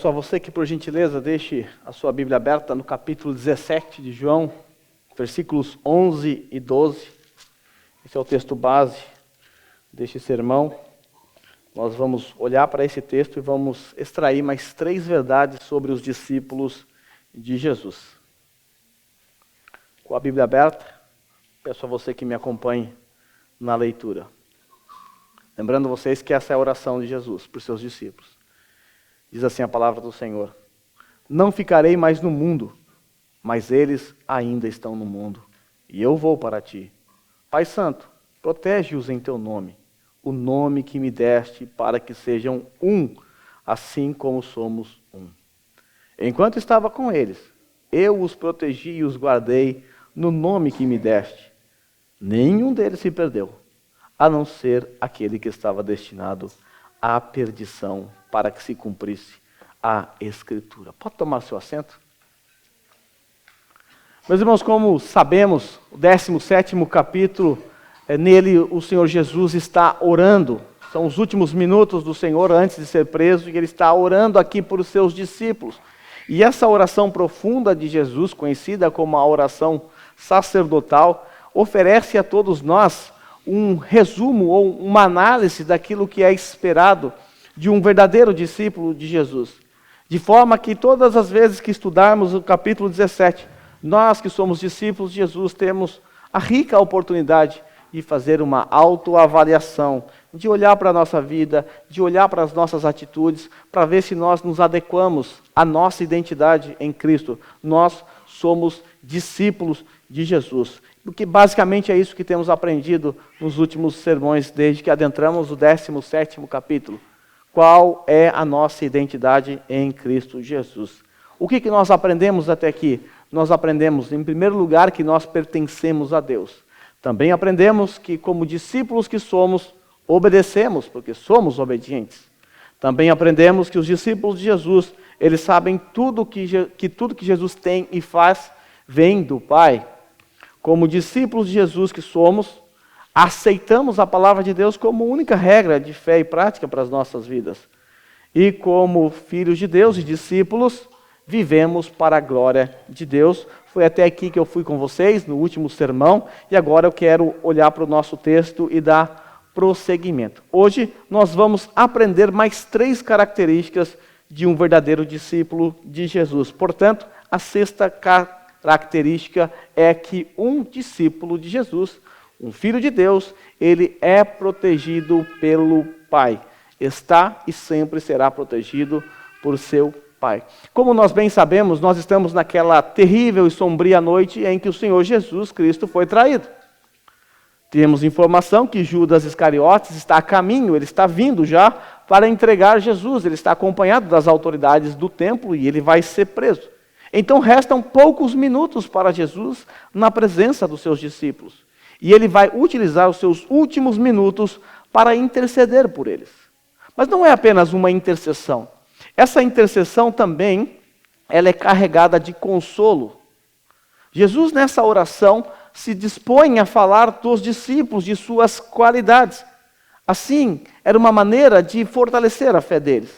Peço a você que, por gentileza, deixe a sua Bíblia aberta no capítulo 17 de João, versículos 11 e 12. Esse é o texto base deste sermão. Nós vamos olhar para esse texto e vamos extrair mais 3 verdades sobre os discípulos de Jesus. Com a Bíblia aberta, peço a você que me acompanhe na leitura. Lembrando vocês que essa é a oração de Jesus para os seus discípulos. Diz assim a palavra do Senhor: não ficarei mais no mundo, mas eles ainda estão no mundo, e eu vou para ti. Pai Santo, protege-os em teu nome, o nome que me deste, para que sejam um, assim como somos um. Enquanto estava com eles, eu os protegi e os guardei no nome que me deste. Nenhum deles se perdeu, a não ser aquele que estava destinado à perdição, para que se cumprisse a Escritura. Pode tomar seu assento? Meus irmãos, como sabemos, o 17º capítulo, nele o Senhor Jesus está orando. São os últimos minutos do Senhor antes de ser preso, e Ele está orando aqui por os seus discípulos. E essa oração profunda de Jesus, conhecida como a oração sacerdotal, oferece a todos nós um resumo ou uma análise daquilo que é esperado de um verdadeiro discípulo de Jesus. De forma que todas as vezes que estudarmos o capítulo 17, nós que somos discípulos de Jesus temos a rica oportunidade de fazer uma autoavaliação, de olhar para a nossa vida, de olhar para as nossas atitudes, para ver se nós nos adequamos à nossa identidade em Cristo. Nós somos discípulos de Jesus. Porque basicamente é isso que temos aprendido nos últimos sermões, desde que adentramos o 17º capítulo. Qual é a nossa identidade em Cristo Jesus? O que nós aprendemos até aqui? Nós aprendemos, em primeiro lugar, que nós pertencemos a Deus. Também aprendemos que, como discípulos que somos, obedecemos, porque somos obedientes. Também aprendemos que os discípulos de Jesus, eles sabem tudo que Jesus tem e faz, vem do Pai. Como discípulos de Jesus que somos, aceitamos a palavra de Deus como única regra de fé e prática para as nossas vidas. E como filhos de Deus e discípulos, vivemos para a glória de Deus. Foi até aqui que eu fui com vocês, no último sermão, e agora eu quero olhar para o nosso texto e dar prosseguimento. Hoje nós vamos aprender mais 3 características de um verdadeiro discípulo de Jesus. Portanto, a 6ª característica é que um discípulo de Jesus, um filho de Deus, ele é protegido pelo Pai. Está e sempre será protegido por seu Pai. Como nós bem sabemos, nós estamos naquela terrível e sombria noite em que o Senhor Jesus Cristo foi traído. Temos informação que Judas Iscariotes está a caminho, ele está vindo já para entregar Jesus. Ele está acompanhado das autoridades do templo e ele vai ser preso. Então restam poucos minutos para Jesus na presença dos seus discípulos. E ele vai utilizar os seus últimos minutos para interceder por eles. Mas não é apenas uma intercessão. Essa intercessão também, ela é carregada de consolo. Jesus, nessa oração, se dispõe a falar dos discípulos, de suas qualidades. Assim, era uma maneira de fortalecer a fé deles.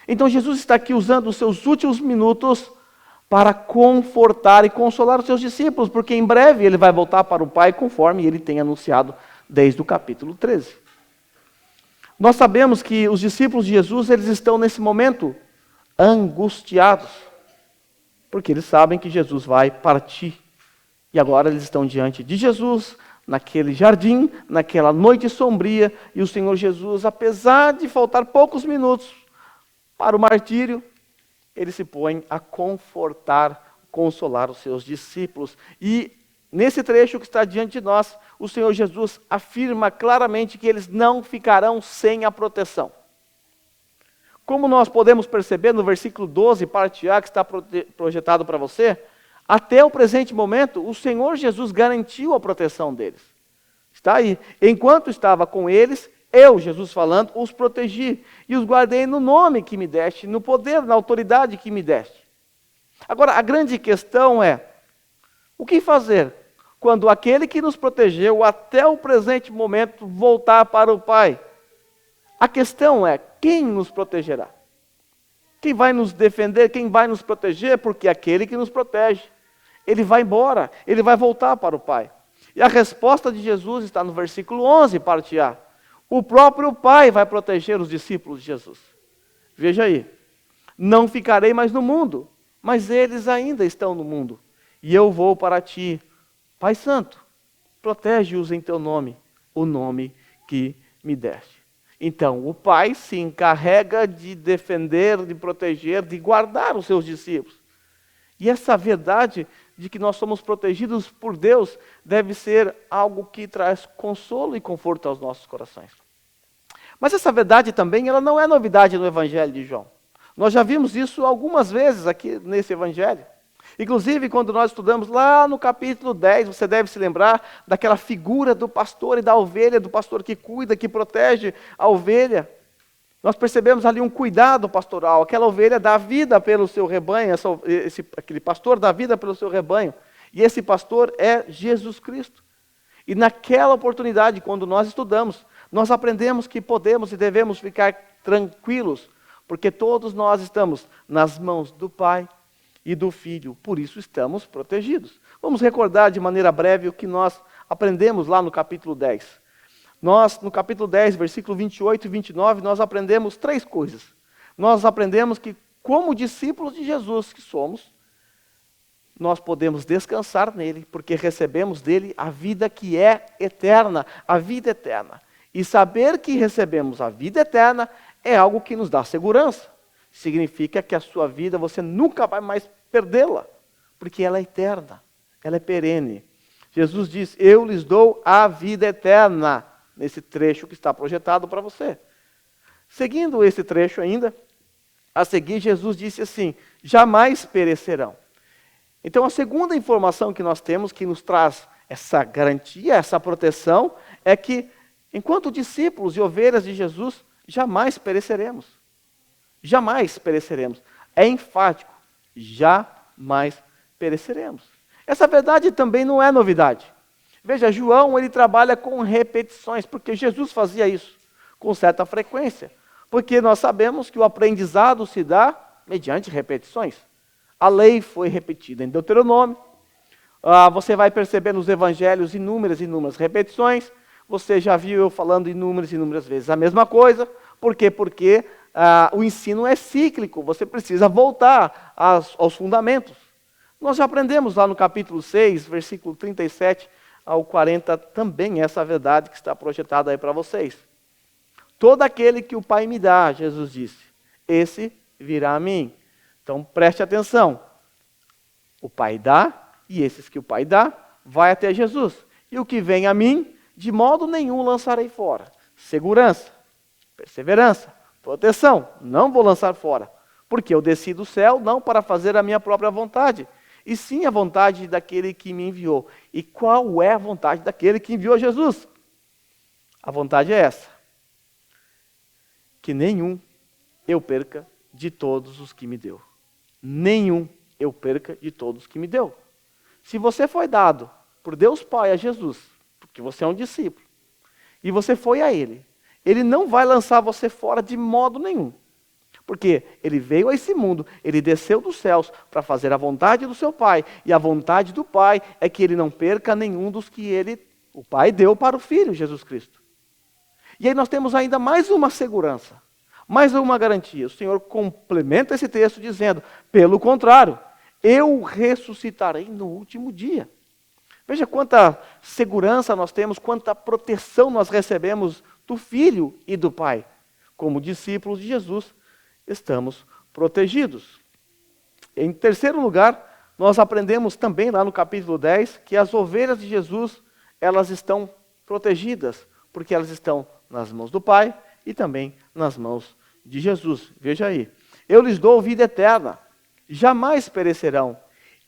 Então Jesus está aqui usando os seus últimos minutos para confortar e consolar os seus discípulos, porque em breve ele vai voltar para o Pai, conforme ele tem anunciado desde o capítulo 13. Nós sabemos que os discípulos de Jesus, eles estão nesse momento angustiados, porque eles sabem que Jesus vai partir. E agora eles estão diante de Jesus, naquele jardim, naquela noite sombria, e o Senhor Jesus, apesar de faltar poucos minutos para o martírio, ele se põe a confortar, consolar os seus discípulos. E nesse trecho que está diante de nós, o Senhor Jesus afirma claramente que eles não ficarão sem a proteção. Como nós podemos perceber no versículo 12, parte A, que está projetado para você, até o presente momento, o Senhor Jesus garantiu a proteção deles. Está aí. Enquanto estava com eles, eu, Jesus falando, os protegi e os guardei no nome que me deste, no poder, na autoridade que me deste. Agora, a grande questão é, o que fazer quando aquele que nos protegeu até o presente momento voltar para o Pai? A questão é, quem nos protegerá? Quem vai nos defender, quem vai nos proteger? Porque aquele que nos protege, ele vai embora, ele vai voltar para o Pai. E a resposta de Jesus está no versículo 11, parte A. O próprio Pai vai proteger os discípulos de Jesus. Veja aí. Não ficarei mais no mundo, mas eles ainda estão no mundo. E eu vou para ti. Pai Santo, protege-os em teu nome, o nome que me deste. Então, o Pai se encarrega de defender, de proteger, de guardar os seus discípulos. E essa verdade de que nós somos protegidos por Deus deve ser algo que traz consolo e conforto aos nossos corações. Mas essa verdade também, ela não é novidade no Evangelho de João. Nós já vimos isso algumas vezes aqui nesse Evangelho. Inclusive, quando nós estudamos lá no capítulo 10, você deve se lembrar daquela figura do pastor e da ovelha, do pastor que cuida, que protege a ovelha. Nós percebemos ali um cuidado pastoral. Aquela ovelha dá vida pelo seu rebanho, aquele pastor dá vida pelo seu rebanho. E esse pastor é Jesus Cristo. E naquela oportunidade, quando nós estudamos, nós aprendemos que podemos e devemos ficar tranquilos, porque todos nós estamos nas mãos do Pai e do Filho, por isso estamos protegidos. Vamos recordar de maneira breve o que nós aprendemos lá no capítulo 10. Nós, no capítulo 10, versículo 28 e 29, nós aprendemos 3 coisas. Nós aprendemos que, como discípulos de Jesus que somos, nós podemos descansar nele, porque recebemos dele a vida que é eterna, a vida eterna. E saber que recebemos a vida eterna é algo que nos dá segurança. Significa que a sua vida, você nunca vai mais perdê-la, porque ela é eterna, ela é perene. Jesus diz, eu lhes dou a vida eterna, nesse trecho que está projetado para você. Seguindo esse trecho ainda, a seguir Jesus disse assim, jamais perecerão. Então a segunda informação que nós temos, que nos traz essa garantia, essa proteção, é que enquanto discípulos e ovelhas de Jesus, jamais pereceremos. Jamais pereceremos. É enfático, jamais pereceremos. Essa verdade também não é novidade. Veja, João, ele trabalha com repetições, porque Jesus fazia isso com certa frequência. Porque nós sabemos que o aprendizado se dá mediante repetições. A lei foi repetida em Deuteronômio. Você vai perceber nos evangelhos inúmeras repetições. Você já viu eu falando inúmeras vezes a mesma coisa. Por quê? Porque o ensino é cíclico, você precisa voltar aos fundamentos. Nós já aprendemos lá no capítulo 6, versículo 37 ao 40, também essa verdade que está projetada aí para vocês. Todo aquele que o Pai me dá, Jesus disse, esse virá a mim. Então preste atenção. O Pai dá, e esses que o Pai dá, vai até Jesus. E o que vem a mim, de modo nenhum lançarei fora. Segurança, perseverança, proteção, não vou lançar fora, porque eu desci do céu não para fazer a minha própria vontade, e sim a vontade daquele que me enviou. E qual é a vontade daquele que enviou Jesus? A vontade é essa, que nenhum eu perca de todos os que me deu. Nenhum eu perca de todos que me deu. Se você foi dado por Deus Pai a Jesus, porque você é um discípulo, e você foi a Ele, Ele não vai lançar você fora de modo nenhum. Porque Ele veio a esse mundo, Ele desceu dos céus para fazer a vontade do seu Pai. E a vontade do Pai é que Ele não perca nenhum dos que o Pai deu para o Filho, Jesus Cristo. E aí nós temos ainda mais uma segurança, mais uma garantia. O Senhor complementa esse texto dizendo, pelo contrário, eu ressuscitarei no último dia. Veja quanta segurança nós temos, quanta proteção nós recebemos do Filho e do Pai. Como discípulos de Jesus, estamos protegidos. Em terceiro lugar, nós aprendemos também lá no capítulo 10, que as ovelhas de Jesus, elas estão protegidas, porque elas estão nas mãos do Pai e também nas mãos de Jesus. Veja aí. Eu lhes dou vida eterna, jamais perecerão,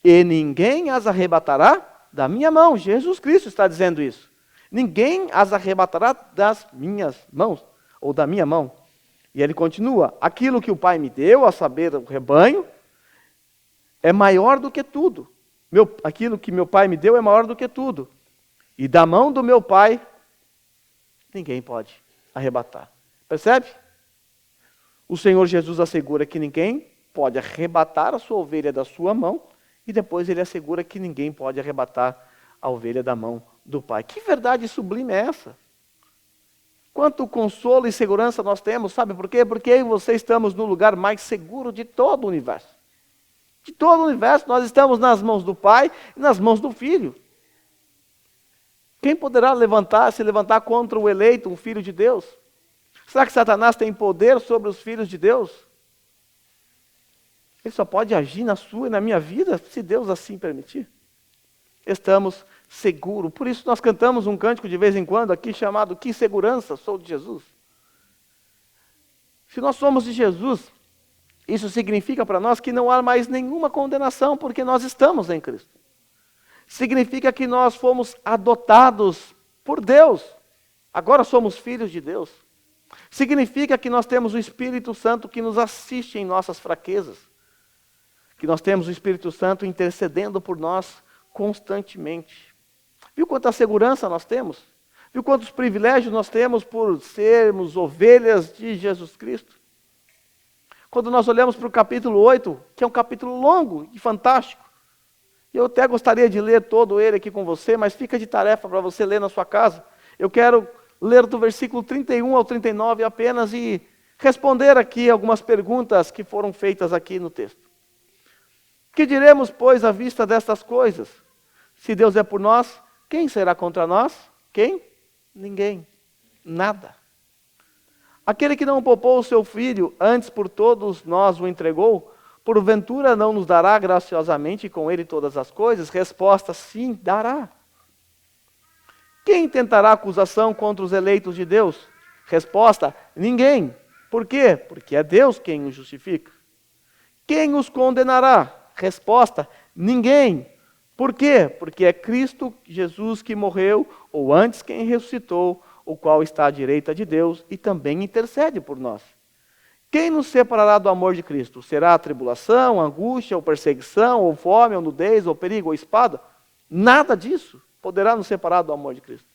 e ninguém as arrebatará da minha mão. Jesus Cristo está dizendo isso. Ninguém as arrebatará das minhas mãos, ou da minha mão. E ele continua, aquilo que o Pai me deu, a saber, o rebanho, é maior do que tudo. Aquilo que meu Pai me deu é maior do que tudo. E da mão do meu Pai, ninguém pode arrebatar. Percebe? O Senhor Jesus assegura que ninguém pode arrebatar a sua ovelha da sua mão, e depois ele assegura que ninguém pode arrebatar a ovelha da mão do Pai. Que verdade sublime é essa? Quanto consolo e segurança nós temos, sabe por quê? Porque eu e você estamos no lugar mais seguro de todo o universo. De todo o universo, nós estamos nas mãos do Pai e nas mãos do Filho. Quem poderá se levantar contra o eleito, um filho de Deus? Será que Satanás tem poder sobre os filhos de Deus? Ele só pode agir na sua e na minha vida, se Deus assim permitir. Estamos seguros. Por isso nós cantamos um cântico de vez em quando aqui chamado Que Segurança Sou de Jesus. Se nós somos de Jesus, isso significa para nós que não há mais nenhuma condenação, porque nós estamos em Cristo. Significa que nós fomos adotados por Deus. Agora somos filhos de Deus. Significa que nós temos o Espírito Santo que nos assiste em nossas fraquezas. Que nós temos o Espírito Santo intercedendo por nós constantemente. Viu quanta segurança nós temos? Viu quantos privilégios nós temos por sermos ovelhas de Jesus Cristo? Quando nós olhamos para o capítulo 8, que é um capítulo longo e fantástico, eu até gostaria de ler todo ele aqui com você, mas fica de tarefa para você ler na sua casa. Eu quero ler do versículo 31 ao 39 apenas e responder aqui algumas perguntas que foram feitas aqui no texto. Que diremos, pois, à vista destas coisas? Se Deus é por nós, quem será contra nós? Quem? Ninguém. Nada. Aquele que não poupou o seu filho, antes por todos nós o entregou, porventura não nos dará graciosamente com ele todas as coisas? Resposta, sim, dará. Quem tentará acusação contra os eleitos de Deus? Resposta, ninguém. Por quê? Porque é Deus quem os justifica. Quem os condenará? Resposta, ninguém. Por quê? Porque é Cristo Jesus que morreu, ou antes quem ressuscitou, o qual está à direita de Deus e também intercede por nós. Quem nos separará do amor de Cristo? Será a tribulação, angústia, ou perseguição, ou fome, ou nudez, ou perigo, ou espada? Nada disso poderá nos separar do amor de Cristo.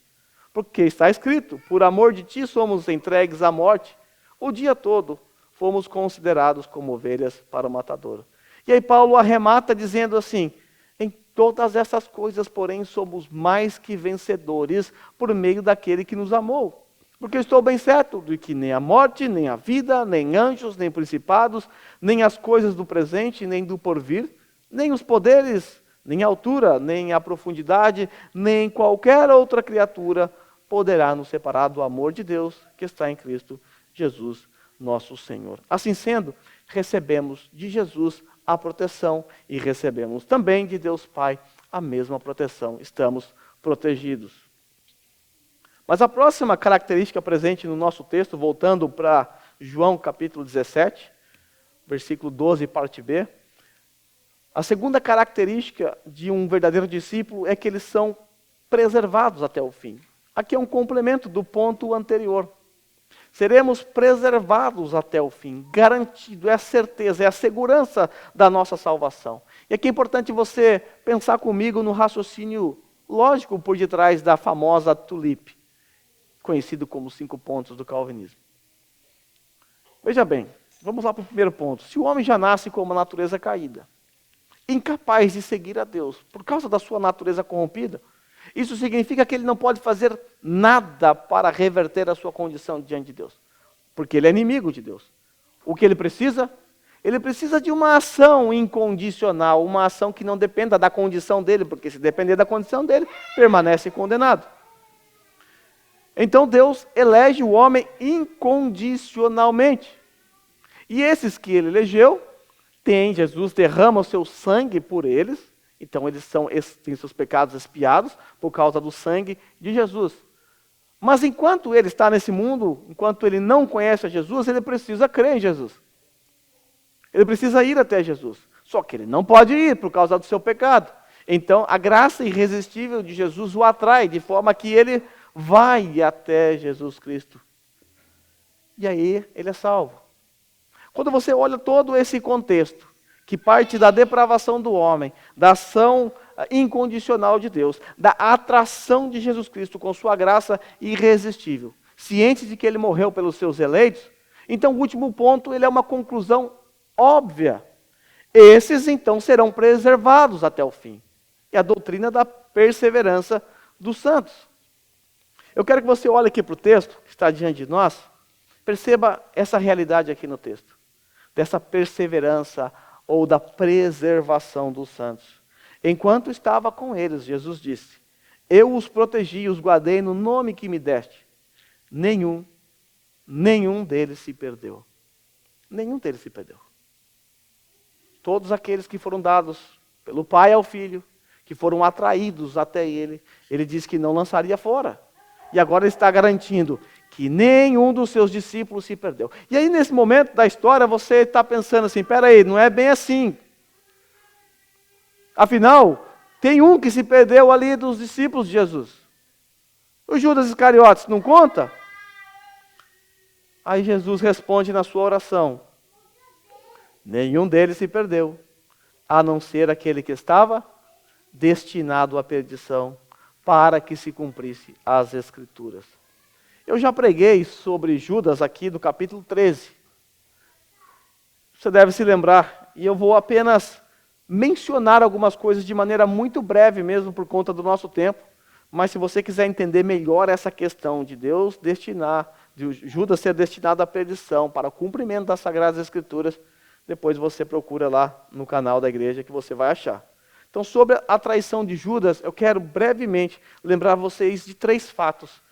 Porque está escrito, por amor de ti somos entregues à morte. O dia todo fomos considerados como ovelhas para o matadouro. E aí Paulo arremata dizendo assim, em todas essas coisas, porém, somos mais que vencedores por meio daquele que nos amou. Porque eu estou bem certo de que nem a morte, nem a vida, nem anjos, nem principados, nem as coisas do presente, nem do porvir, nem os poderes, nem a altura, nem a profundidade, nem qualquer outra criatura poderá nos separar do amor de Deus que está em Cristo Jesus, nosso Senhor. Assim sendo, recebemos de Jesus a proteção e recebemos também de Deus Pai a mesma proteção. Estamos protegidos. Mas a próxima característica presente no nosso texto, voltando para João capítulo 17, versículo 12, parte B, a segunda característica de um verdadeiro discípulo é que eles são preservados até o fim. Aqui é um complemento do ponto anterior. Seremos preservados até o fim, garantido, é a certeza, é a segurança da nossa salvação. E aqui é importante você pensar comigo no raciocínio lógico por detrás da famosa tulipe, conhecido como 5 pontos do calvinismo. Veja bem, vamos lá para o primeiro ponto. Se o homem já nasce com uma natureza caída, incapaz de seguir a Deus, por causa da sua natureza corrompida, isso significa que ele não pode fazer nada para reverter a sua condição diante de Deus. Porque ele é inimigo de Deus. O que ele precisa? Ele precisa de uma ação incondicional, uma ação que não dependa da condição dele, porque se depender da condição dele, permanece condenado. Então Deus elege o homem incondicionalmente. E esses que ele elegeu, Jesus derrama o seu sangue por eles, então eles têm seus pecados expiados por causa do sangue de Jesus. Mas enquanto ele está nesse mundo, enquanto ele não conhece a Jesus, ele precisa crer em Jesus. Ele precisa ir até Jesus. Só que ele não pode ir por causa do seu pecado. Então a graça irresistível de Jesus o atrai, de forma que ele vai até Jesus Cristo. E aí ele é salvo. Quando você olha todo esse contexto, que parte da depravação do homem, da ação incondicional de Deus, da atração de Jesus Cristo com sua graça irresistível, ciente de que ele morreu pelos seus eleitos, Então, o último ponto, ele é uma conclusão óbvia. Esses, então, serão preservados até o fim. É a doutrina da perseverança dos santos. Eu quero que você olhe aqui para o texto, que está diante de nós, perceba essa realidade aqui no texto, dessa perseverança ou da preservação dos santos. Enquanto estava com eles, Jesus disse, eu os protegi e os guardei no nome que me deste. Nenhum deles se perdeu. Nenhum deles se perdeu. Todos aqueles que foram dados pelo Pai ao Filho, que foram atraídos até ele disse que não lançaria fora. E agora ele está garantindo que nenhum dos seus discípulos se perdeu. E aí, nesse momento da história, você está pensando assim, peraí, não é bem assim. Afinal, tem um que se perdeu ali dos discípulos de Jesus. O Judas Iscariotes não conta? Aí Jesus responde na sua oração, nenhum deles se perdeu, a não ser aquele que estava destinado à perdição, para que se cumprisse as Escrituras. Eu já preguei sobre Judas aqui do capítulo 13. Você deve se lembrar, e eu vou apenas mencionar algumas coisas de maneira muito breve mesmo por conta do nosso tempo, mas se você quiser entender melhor essa questão de Deus destinar, de Judas ser destinado à perdição para o cumprimento das Sagradas Escrituras, depois você procura lá no canal da igreja que você vai achar. Então, sobre a traição de Judas, eu quero brevemente lembrar vocês de 3 fatos,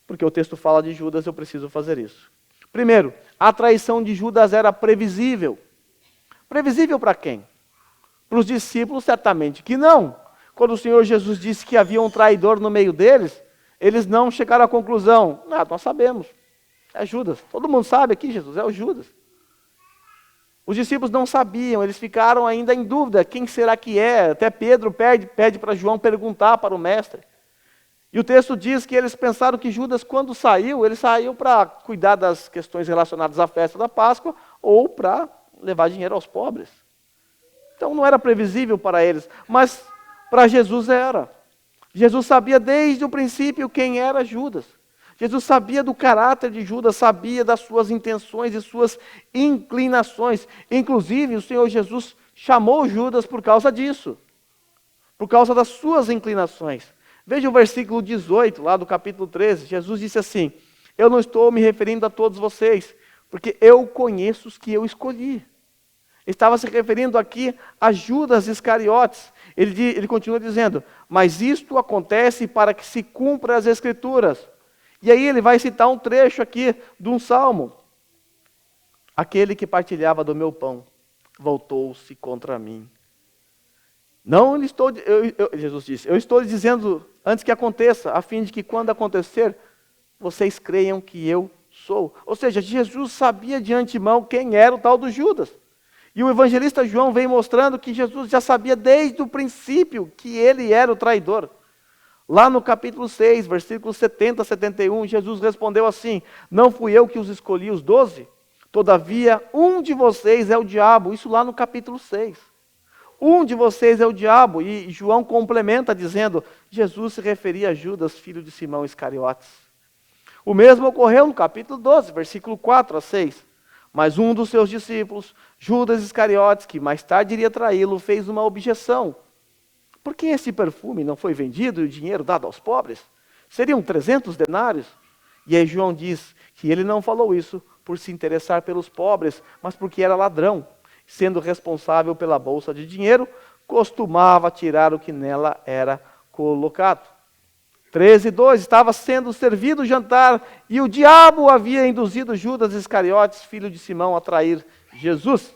porque o texto fala de Judas, eu preciso fazer isso. Primeiro, a traição de Judas era previsível. Previsível para quem? Para os discípulos, certamente que não. Quando o Senhor Jesus disse que havia um traidor no meio deles, eles não chegaram à conclusão, nós sabemos, é Judas. Todo mundo sabe aqui, Jesus, é o Judas. Os discípulos não sabiam, eles ficaram ainda em dúvida, quem será que é? Até Pedro pede para João perguntar para o mestre. E o texto diz que eles pensaram que Judas, quando saiu, ele saiu para cuidar das questões relacionadas à festa da Páscoa ou para levar dinheiro aos pobres. Então não era previsível para eles, mas para Jesus era. Jesus sabia desde o princípio quem era Judas. Jesus sabia do caráter de Judas, sabia das suas intenções e suas inclinações. Inclusive, o Senhor Jesus chamou Judas por causa disso, por causa das suas inclinações. Veja o versículo 18, lá do capítulo 13. Jesus disse assim, eu não estou me referindo a todos vocês, porque eu conheço os que eu escolhi. Estava se referindo aqui a Judas Iscariotes. Ele continua dizendo, mas isto acontece para que se cumpra as Escrituras. E aí ele vai citar um trecho aqui de um salmo. Aquele que partilhava do meu pão, voltou-se contra mim. Não estou, Jesus disse, eu estou lhe dizendo antes que aconteça, a fim de que quando acontecer, vocês creiam que eu sou. Ou seja, Jesus sabia de antemão quem era o tal do Judas. E o evangelista João vem mostrando que Jesus já sabia desde o princípio que ele era o traidor. Lá no capítulo 6, versículos 70 a 71, Jesus respondeu assim, não fui eu que os escolhi os 12? Todavia, um de vocês é o diabo. Isso lá no capítulo 6. Um de vocês é o diabo. E João complementa dizendo, Jesus se referia a Judas, filho de Simão Iscariotes. O mesmo ocorreu no capítulo 12, versículo 4 a 6. Mas um dos seus discípulos, Judas Iscariotes, que mais tarde iria traí-lo, fez uma objeção. Por que esse perfume não foi vendido e o dinheiro dado aos pobres? Seriam 300 denários? E aí João diz que ele não falou isso por se interessar pelos pobres, mas porque era ladrão. Sendo responsável pela bolsa de dinheiro, costumava tirar o que nela era colocado. 13:2, estava sendo servido o jantar e o diabo havia induzido Judas Iscariotes, filho de Simão, a trair Jesus.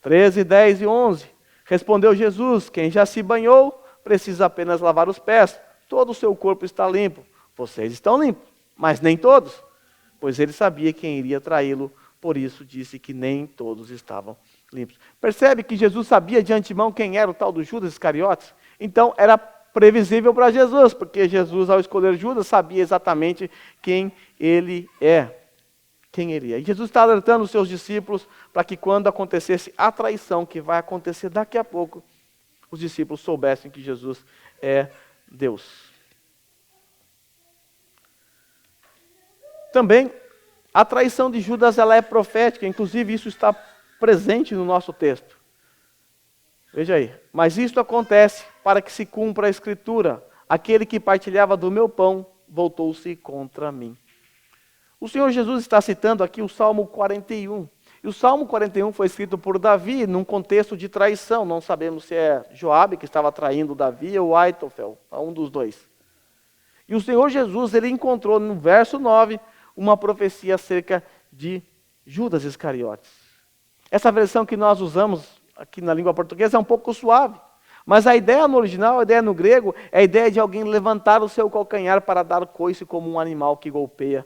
13:10 e 11, respondeu Jesus, quem já se banhou, precisa apenas lavar os pés, todo o seu corpo está limpo. Vocês estão limpos, mas nem todos, pois ele sabia quem iria traí-lo, por isso disse que nem todos estavam limpos. Percebe que Jesus sabia de antemão quem era o tal do Judas Iscariotes? Então era previsível para Jesus, porque Jesus, ao escolher Judas, sabia exatamente quem ele é. Quem ele é. E Jesus está alertando os seus discípulos para que quando acontecesse a traição, que vai acontecer daqui a pouco, os discípulos soubessem que Jesus é Deus. Também A traição de Judas ela é profética, inclusive isso está presente no nosso texto. Veja aí. Mas isto acontece para que se cumpra a escritura. Aquele que partilhava do meu pão voltou-se contra mim. O Senhor Jesus está citando aqui o Salmo 41. E o Salmo 41 foi escrito por Davi num contexto de traição. Não sabemos se é Joabe que estava traindo Davi ou Aitofel, um dos dois. E o Senhor Jesus, ele encontrou no verso 9 uma profecia acerca de Judas Iscariotes. Essa versão que nós usamos aqui na língua portuguesa é um pouco suave. Mas a ideia no original, a ideia no grego, é a ideia de alguém levantar o seu calcanhar para dar coice como um animal que golpeia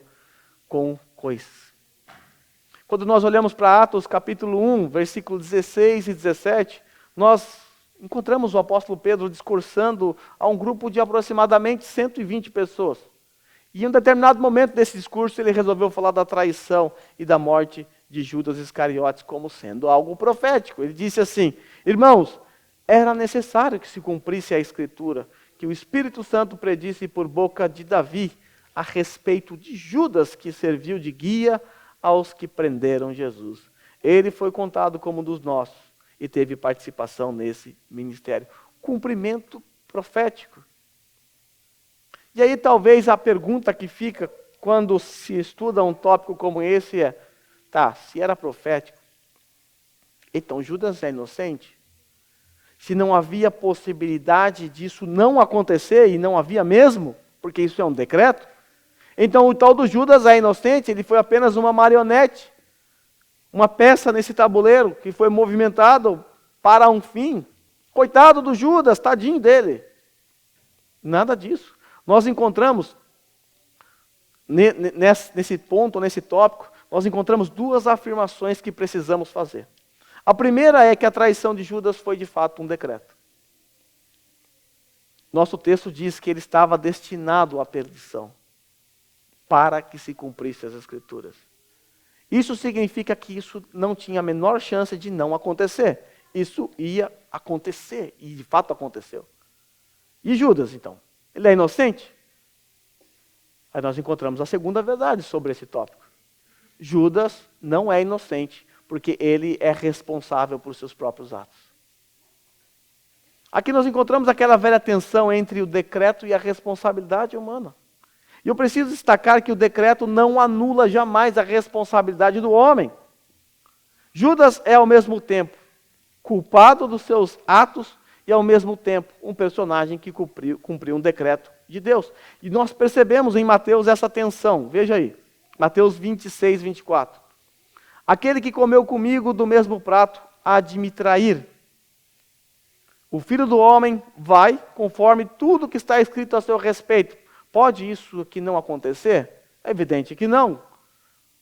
com coice. Quando nós olhamos para Atos capítulo 1, versículo 16 e 17, nós encontramos o apóstolo Pedro discursando a um grupo de aproximadamente 120 pessoas. E em um determinado momento desse discurso, ele resolveu falar da traição e da morte de Judas Iscariotes como sendo algo profético. Ele disse assim: irmãos, era necessário que se cumprisse a Escritura, que o Espírito Santo predisse por boca de Davi a respeito de Judas, que serviu de guia aos que prenderam Jesus. Ele foi contado como um dos nossos e teve participação nesse ministério. Cumprimento profético. E aí talvez a pergunta que fica quando se estuda um tópico como esse é: tá, se era profético, então Judas é inocente? Se não havia possibilidade disso não acontecer, e não havia mesmo, porque isso é um decreto, então o tal do Judas é inocente, ele foi apenas uma marionete, uma peça nesse tabuleiro que foi movimentado para um fim. Coitado do Judas, tadinho dele. Nada disso. Nós encontramos, nesse ponto, nesse tópico, nós encontramos duas afirmações que precisamos fazer. A primeira é que a traição de Judas foi de fato um decreto. Nosso texto diz que ele estava destinado à perdição, para que se cumprisse as Escrituras. Isso significa que isso não tinha a menor chance de não acontecer. Isso ia acontecer, e de fato aconteceu. E Judas, então? Ele é inocente? Aí nós encontramos a segunda verdade sobre esse tópico. Judas não é inocente, porque ele é responsável por seus próprios atos. Aqui nós encontramos aquela velha tensão entre o decreto e a responsabilidade humana. E eu preciso destacar que o decreto não anula jamais a responsabilidade do homem. Judas é ao mesmo tempo culpado dos seus atos e ao mesmo tempo um personagem que cumpriu um decreto de Deus. E nós percebemos em Mateus essa tensão. Veja aí, Mateus 26, 24. Aquele que comeu comigo do mesmo prato há de me trair. O Filho do Homem vai conforme tudo que está escrito a seu respeito. Pode isso aqui não acontecer? É evidente que não.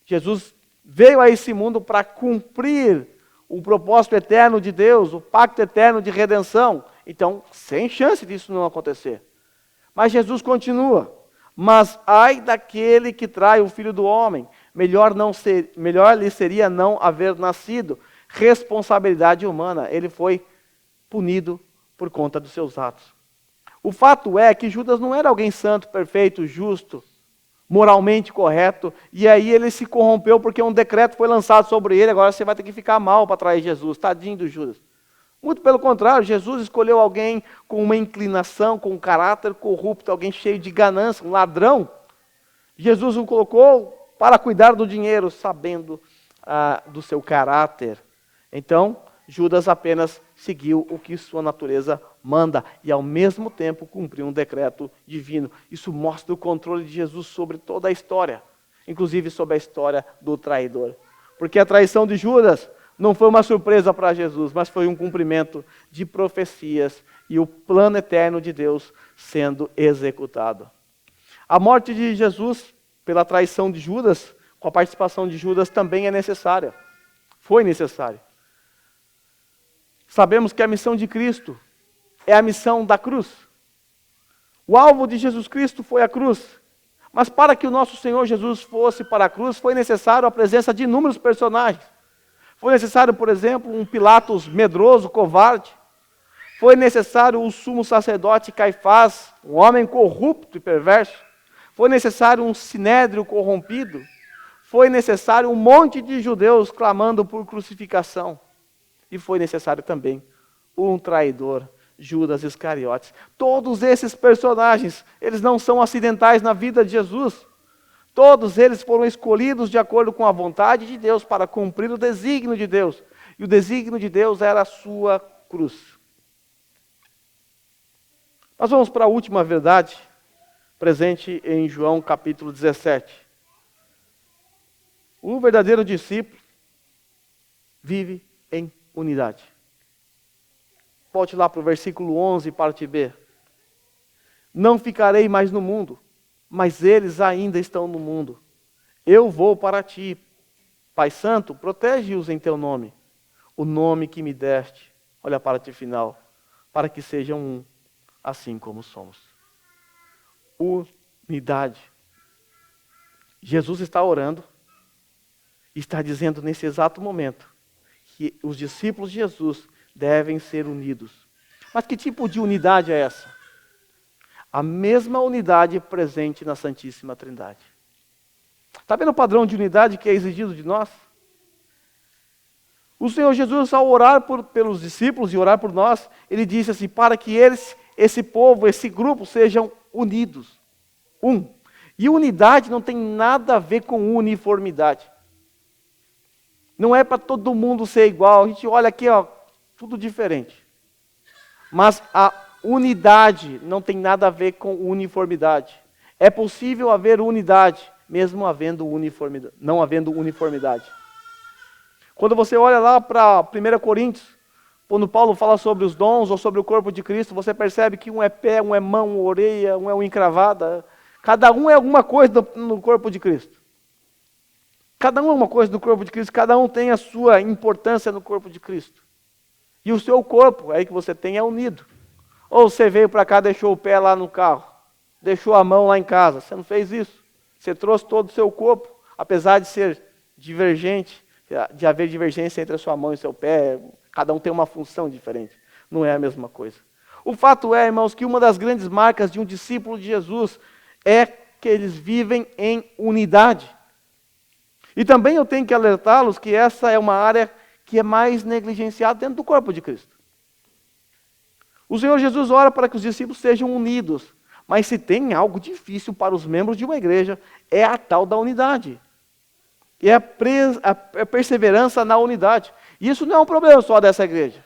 Jesus veio a esse mundo para cumprir o propósito eterno de Deus, o pacto eterno de redenção. Então, sem chance disso não acontecer. Mas Jesus continua. Mas ai daquele que trai o Filho do Homem, melhor lhe seria não haver nascido. Responsabilidade humana, ele foi punido por conta dos seus atos. O fato é que Judas não era alguém santo, perfeito, justo, moralmente correto, e aí ele se corrompeu porque um decreto foi lançado sobre ele, agora você vai ter que ficar mal para trair Jesus. Tadinho do Judas. Muito pelo contrário, Jesus escolheu alguém com uma inclinação, com um caráter corrupto, alguém cheio de ganância, um ladrão. Jesus o colocou para cuidar do dinheiro, sabendo do seu caráter. Então, Judas apenas seguiu o que sua natureza manda e ao mesmo tempo cumpriu um decreto divino. Isso mostra o controle de Jesus sobre toda a história, inclusive sobre a história do traidor. Porque a traição de Judas não foi uma surpresa para Jesus, mas foi um cumprimento de profecias e o plano eterno de Deus sendo executado. A morte de Jesus pela traição de Judas, com a participação de Judas, também é necessária. Foi necessária. Sabemos que a missão de Cristo é a missão da cruz. O alvo de Jesus Cristo foi a cruz. Mas para que o nosso Senhor Jesus fosse para a cruz, foi necessário a presença de inúmeros personagens. Foi necessário, por exemplo, um Pilatos medroso, covarde. Foi necessário o sumo sacerdote Caifás, um homem corrupto e perverso. Foi necessário um sinédrio corrompido. foi necessário um monte de judeus clamando por crucificação. E foi necessário também um traidor, Judas Iscariotes. Todos esses personagens, eles não são acidentais na vida de Jesus. Todos eles foram escolhidos de acordo com a vontade de Deus para cumprir o desígnio de Deus. E o desígnio de Deus era a sua cruz. Nós vamos para a última verdade, presente em João capítulo 17. O verdadeiro discípulo vive em unidade. Volte lá para o versículo 11, parte B. Não ficarei mais no mundo, mas eles ainda estão no mundo. Eu vou para ti. Pai Santo, protege-os em teu nome. O nome que me deste. Olha a parte final. Para que sejam um, assim como somos. Unidade. Jesus está orando. E está dizendo nesse exato momento que os discípulos de Jesus devem ser unidos. Mas que tipo de unidade é essa? A mesma unidade presente na Santíssima Trindade. Está vendo o padrão de unidade que é exigido de nós? O Senhor Jesus, ao orar pelos discípulos e orar por nós, Ele disse assim, para que eles, esse povo, esse grupo, sejam unidos. Um. E unidade não tem nada a ver com uniformidade. Não é para todo mundo ser igual. A gente olha aqui, ó, tudo diferente. Mas a unidade não tem nada a ver com uniformidade. É possível haver unidade, mesmo havendo uniformidade, não havendo uniformidade. Quando você olha lá para 1 Coríntios, quando Paulo fala sobre os dons ou sobre o corpo de Cristo, você percebe que um é pé, um é mão, uma orelha, um é uma encravada. Cada um é alguma coisa no corpo de Cristo. Cada um é uma coisa no corpo de Cristo, cada um tem a sua importância no corpo de Cristo. E o seu corpo, aí que você tem, é unido. Ou você veio para cá, deixou o pé lá no carro, deixou a mão lá em casa, você não fez isso. Você trouxe todo o seu corpo, apesar de ser divergente, de haver divergência entre a sua mão e o seu pé, cada um tem uma função diferente, não é a mesma coisa. O fato é, irmãos, que uma das grandes marcas de um discípulo de Jesus é que eles vivem em unidade. E também eu tenho que alertá-los que essa é uma área que é mais negligenciada dentro do corpo de Cristo. O Senhor Jesus ora para que os discípulos sejam unidos, mas se tem algo difícil para os membros de uma igreja, é a tal da unidade. E é a perseverança na unidade. E isso não é um problema só dessa igreja.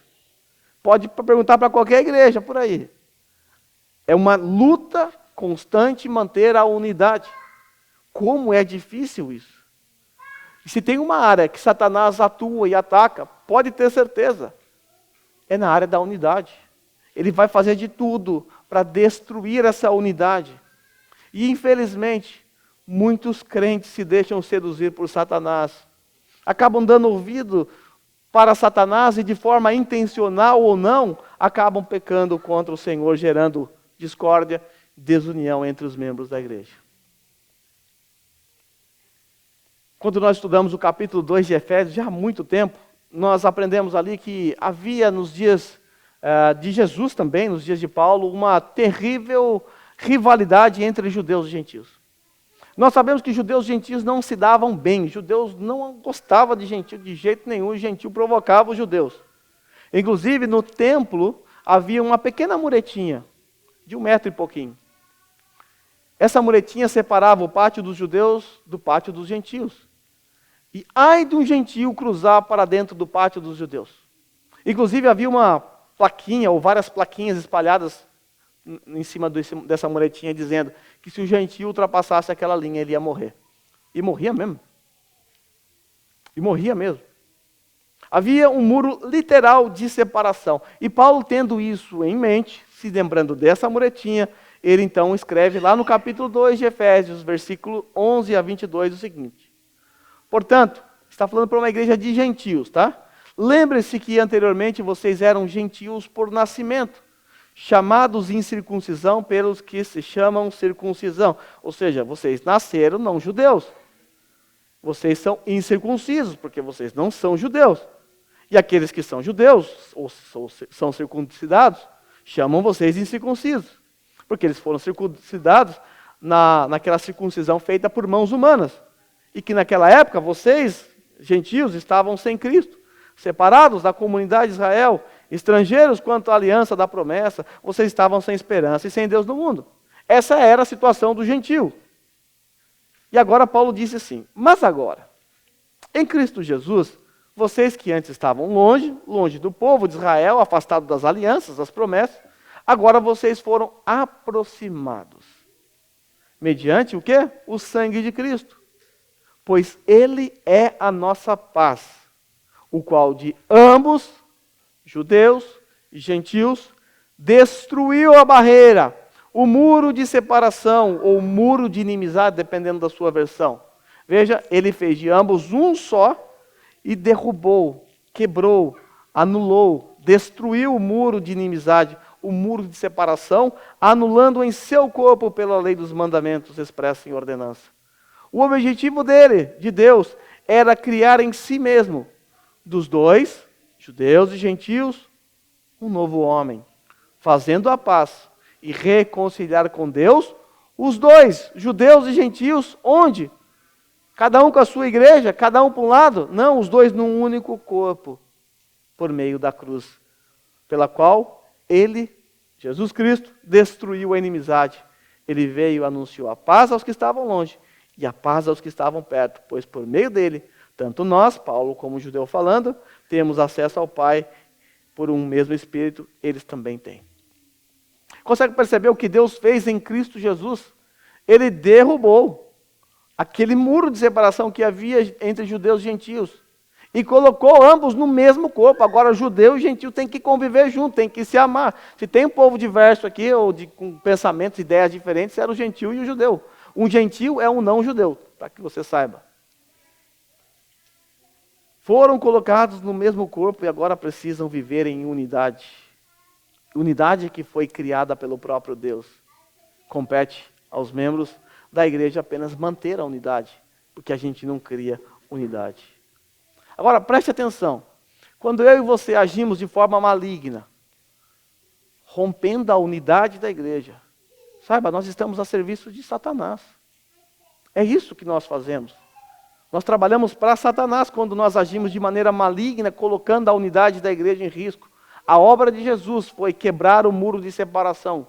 Pode perguntar para qualquer igreja por aí. É uma luta constante manter a unidade. Como é difícil isso. E se tem uma área que Satanás atua e ataca, pode ter certeza, é na área da unidade. Ele vai fazer de tudo para destruir essa unidade. E infelizmente, muitos crentes se deixam seduzir por Satanás. Acabam dando ouvido para Satanás e de forma intencional ou não, acabam pecando contra o Senhor, gerando discórdia, desunião entre os membros da igreja. Quando nós estudamos o capítulo 2 de Efésios, já há muito tempo, nós aprendemos ali que havia nos dias de Jesus também, nos dias de Paulo, uma terrível rivalidade entre judeus e gentios. Nós sabemos que judeus e gentios não se davam bem, judeus não gostavam de gentio de jeito nenhum, e gentio provocava os judeus. Inclusive, no templo, havia uma pequena muretinha, de 1 metro e pouquinho. Essa muretinha separava o pátio dos judeus do pátio dos gentios. E ai de um gentio cruzar para dentro do pátio dos judeus. Inclusive havia uma plaquinha, ou várias plaquinhas espalhadas em cima dessa muretinha, dizendo que se o gentio ultrapassasse aquela linha, ele ia morrer. E morria mesmo. E morria mesmo. Havia um muro literal de separação. E Paulo, tendo isso em mente, se lembrando dessa muretinha, ele então escreve lá no capítulo 2 de Efésios, versículo 11 a 22, o seguinte. Portanto, está falando para uma igreja de gentios, tá? Lembre-se que anteriormente vocês eram gentios por nascimento, chamados incircuncisão pelos que se chamam circuncisão. Ou seja, vocês nasceram não judeus. Vocês são incircuncisos, porque vocês não são judeus. E aqueles que são judeus, ou são circuncidados, chamam vocês incircuncisos. Porque eles foram circuncidados naquela circuncisão feita por mãos humanas. E que naquela época vocês, gentios, estavam sem Cristo, separados da comunidade de Israel, estrangeiros quanto à aliança da promessa, vocês estavam sem esperança e sem Deus no mundo. Essa era a situação do gentio. E agora Paulo disse assim: mas agora, em Cristo Jesus, vocês que antes estavam longe do povo de Israel, afastados das alianças, das promessas, agora vocês foram aproximados. Mediante o quê? O sangue de Cristo. Pois Ele é a nossa paz, o qual de ambos, judeus e gentios, destruiu a barreira, o muro de separação, ou muro de inimizade, dependendo da sua versão. Veja, Ele fez de ambos um só, e derrubou, quebrou, anulou, destruiu o muro de inimizade, o muro de separação, anulando em seu corpo pela lei dos mandamentos expressa em ordenança. O objetivo dele, de Deus, era criar em si mesmo, dos dois, judeus e gentios, um novo homem, fazendo a paz e reconciliar com Deus os dois, judeus e gentios, onde? Cada um com a sua igreja, cada um para um lado? Não, os dois num único corpo, por meio da cruz, pela qual ele, Jesus Cristo, destruiu a inimizade. Ele veio e anunciou a paz aos que estavam longe e a paz aos que estavam perto, pois por meio dele, tanto nós, Paulo como judeu falando, temos acesso ao Pai por um mesmo Espírito, eles também têm. Consegue perceber o que Deus fez em Cristo Jesus? Ele derrubou aquele muro de separação que havia entre judeus e gentios e colocou ambos no mesmo corpo. Agora judeu e gentio têm que conviver junto, têm que se amar. Se tem um povo diverso aqui, ou com pensamentos, ideias diferentes, era o gentio e o judeu. Um gentio é um não judeu, para que você saiba. Foram colocados no mesmo corpo e agora precisam viver em unidade. Unidade que foi criada pelo próprio Deus. Compete aos membros da igreja apenas manter a unidade, porque a gente não cria unidade. Agora, preste atenção. Quando eu e você agimos de forma maligna, rompendo a unidade da igreja, saiba, nós estamos a serviço de Satanás. É isso que nós fazemos. Nós trabalhamos para Satanás quando nós agimos de maneira maligna, colocando a unidade da igreja em risco. A obra de Jesus foi quebrar o muro de separação.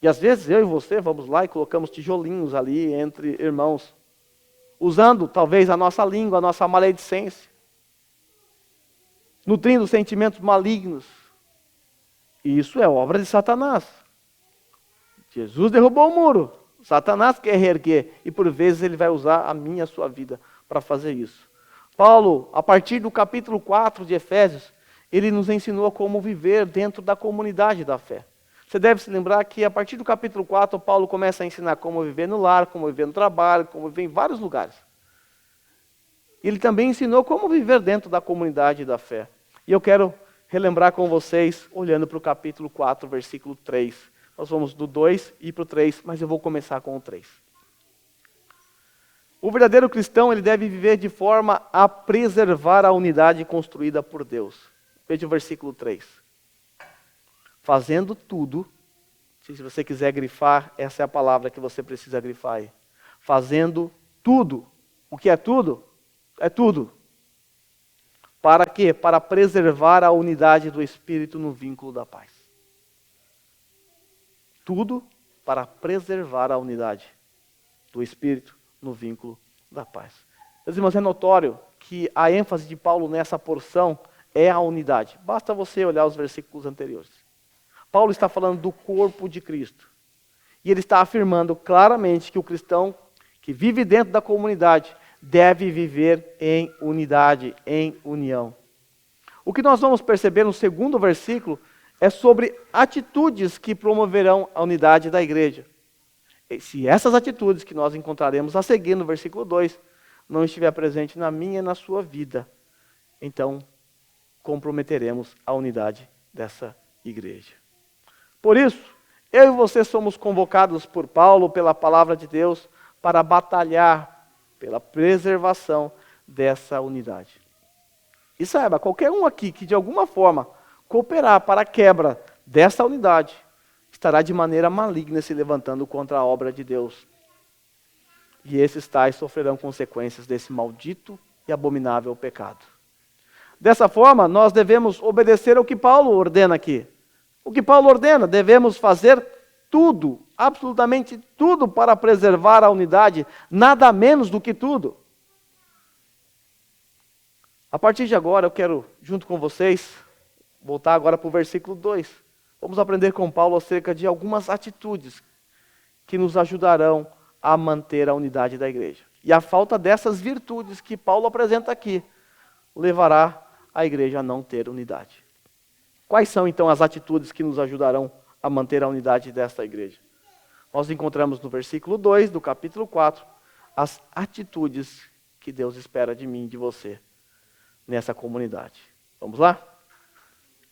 E às vezes eu e você vamos lá e colocamos tijolinhos ali entre irmãos, usando talvez a nossa língua, a nossa maledicência, nutrindo sentimentos malignos. E isso é obra de Satanás. Jesus derrubou o muro. Satanás quer reerguer e por vezes ele vai usar a minha e a sua vida para fazer isso. Paulo, a partir do capítulo 4 de Efésios, ele nos ensinou como viver dentro da comunidade da fé. Você deve se lembrar que a partir do capítulo 4, Paulo começa a ensinar como viver no lar, como viver no trabalho, como viver em vários lugares. Ele também ensinou como viver dentro da comunidade da fé. E eu quero relembrar com vocês, olhando para o capítulo 4, versículo 3. Nós vamos do 2 e para o 3, mas eu vou começar com o 3. O verdadeiro cristão, ele deve viver de forma a preservar a unidade construída por Deus. Veja o versículo 3. Fazendo tudo, se você quiser grifar, essa é a palavra que você precisa grifar aí. Fazendo tudo. O que é tudo? É tudo. Para quê? Para preservar a unidade do Espírito no vínculo da paz. Tudo para preservar a unidade do Espírito no vínculo da paz. Meus irmãos, é notório que a ênfase de Paulo nessa porção é a unidade. Basta você olhar os versículos anteriores. Paulo está falando do corpo de Cristo. E ele está afirmando claramente que o cristão que vive dentro da comunidade deve viver em unidade, em união. O que nós vamos perceber no segundo versículo é sobre atitudes que promoverão a unidade da igreja. E se essas atitudes que nós encontraremos a seguir no versículo 2 não estiver presente na minha e na sua vida, então comprometeremos a unidade dessa igreja. Por isso, eu e você somos convocados por Paulo, pela palavra de Deus, para batalhar pela preservação dessa unidade. E saiba, qualquer um aqui que de alguma forma cooperar para a quebra dessa unidade, estará de maneira maligna se levantando contra a obra de Deus. e esses tais sofrerão consequências desse maldito e abominável pecado. Dessa forma, nós devemos obedecer ao que Paulo ordena aqui. O que Paulo ordena, devemos fazer tudo, absolutamente tudo para preservar a unidade, nada menos do que tudo. A partir de agora, eu quero, junto com vocês, voltar agora para o versículo 2. Vamos aprender com Paulo acerca de algumas atitudes que nos ajudarão a manter a unidade da igreja. E a falta dessas virtudes que Paulo apresenta aqui levará a igreja a não ter unidade. Quais são então as atitudes que nos ajudarão a manter a unidade desta igreja? Nós encontramos no versículo 2 do capítulo 4 as atitudes que Deus espera de mim e de você nessa comunidade. Vamos lá?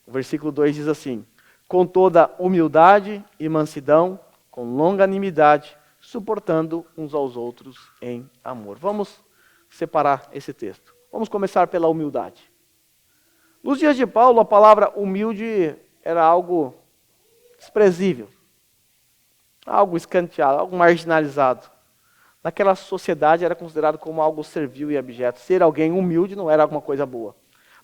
O versículo 2 diz assim: com toda humildade e mansidão, com longanimidade, suportando uns aos outros em amor. Vamos separar esse texto. Vamos começar pela humildade. Nos dias de Paulo, a palavra humilde era algo desprezível, algo escanteado, algo marginalizado. Naquela sociedade era considerado como algo servil e abjeto. Ser alguém humilde não era alguma coisa boa.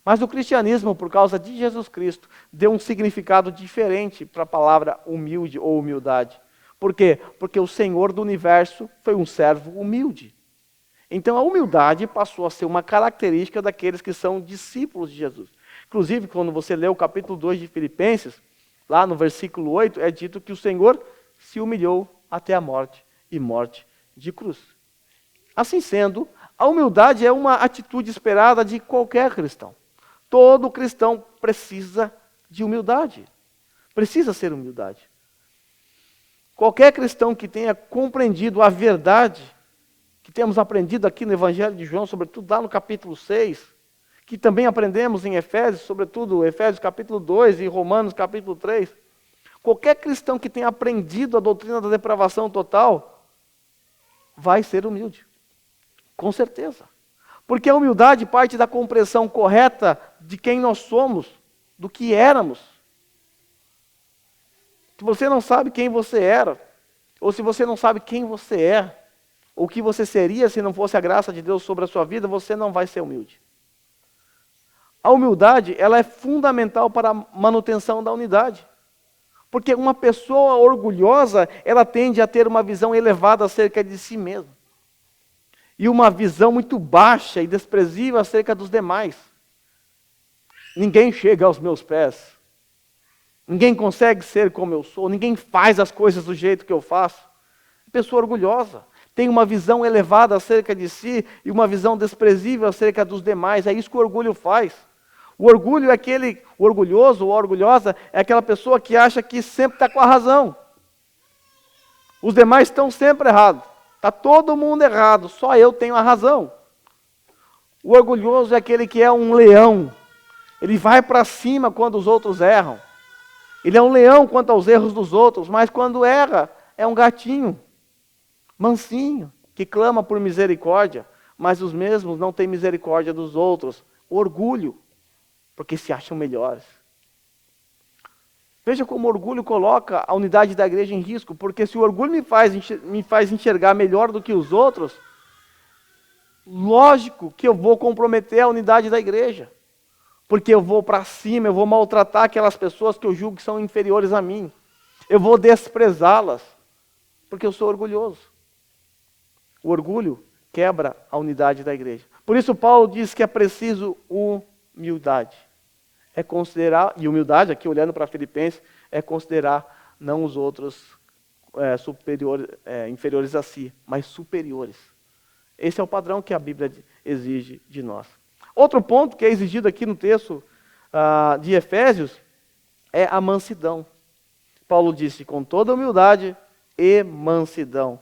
Mas o cristianismo, por causa de Jesus Cristo, deu um significado diferente para a palavra humilde ou humildade. Por quê? Porque o Senhor do universo foi um servo humilde. Então a humildade passou a ser uma característica daqueles que são discípulos de Jesus. Inclusive, quando você lê o capítulo 2 de Filipenses, lá no versículo 8, é dito que o Senhor se humilhou até a morte, e morte de cruz. Assim sendo, a humildade é uma atitude esperada de qualquer cristão. Todo cristão precisa de humildade. Precisa ser humildade. Qualquer cristão que tenha compreendido a verdade que temos aprendido aqui no Evangelho de João, sobretudo lá no capítulo 6, que também aprendemos em Efésios, sobretudo Efésios capítulo 2 e Romanos capítulo 3. Qualquer cristão que tenha aprendido a doutrina da depravação total, vai ser humilde. Com certeza. Porque a humildade parte da compreensão correta de quem nós somos, do que éramos. Se você não sabe quem você era, ou se você não sabe quem você é, ou o que você seria se não fosse a graça de Deus sobre a sua vida, você não vai ser humilde. A humildade, ela é fundamental para a manutenção da unidade. Porque uma pessoa orgulhosa, ela tende a ter uma visão elevada acerca de si mesma. E uma visão muito baixa e desprezível acerca dos demais. Ninguém chega aos meus pés. Ninguém consegue ser como eu sou. Ninguém faz as coisas do jeito que eu faço. Pessoa orgulhosa. Tem uma visão elevada acerca de si e uma visão desprezível acerca dos demais. É isso que o orgulho faz. O orgulho é aquele, o orgulhoso ou orgulhosa é aquela pessoa que acha que sempre está com a razão. Os demais estão sempre errados. Está todo mundo errado, só eu tenho a razão. O orgulhoso é aquele que é um leão. Ele vai para cima quando os outros erram. Ele é um leão quanto aos erros dos outros, mas quando erra, é um gatinho, mansinho, que clama por misericórdia, mas os mesmos não têm misericórdia dos outros. Orgulho. Porque se acham melhores. Veja como o orgulho coloca a unidade da igreja em risco, porque se o orgulho me faz enxergar melhor do que os outros, lógico que eu vou comprometer a unidade da igreja. Porque eu vou para cima, eu vou maltratar aquelas pessoas que eu julgo que são inferiores a mim. Eu vou desprezá-las, porque eu sou orgulhoso. O orgulho quebra a unidade da igreja. Por isso Paulo diz que é preciso humildade. É considerar, e humildade, aqui olhando para Filipenses, é considerar não os outros inferiores a si, mas superiores. Esse é o padrão que a Bíblia exige de nós. Outro ponto que é exigido aqui no texto de Efésios é a mansidão. Paulo disse, com toda humildade e mansidão.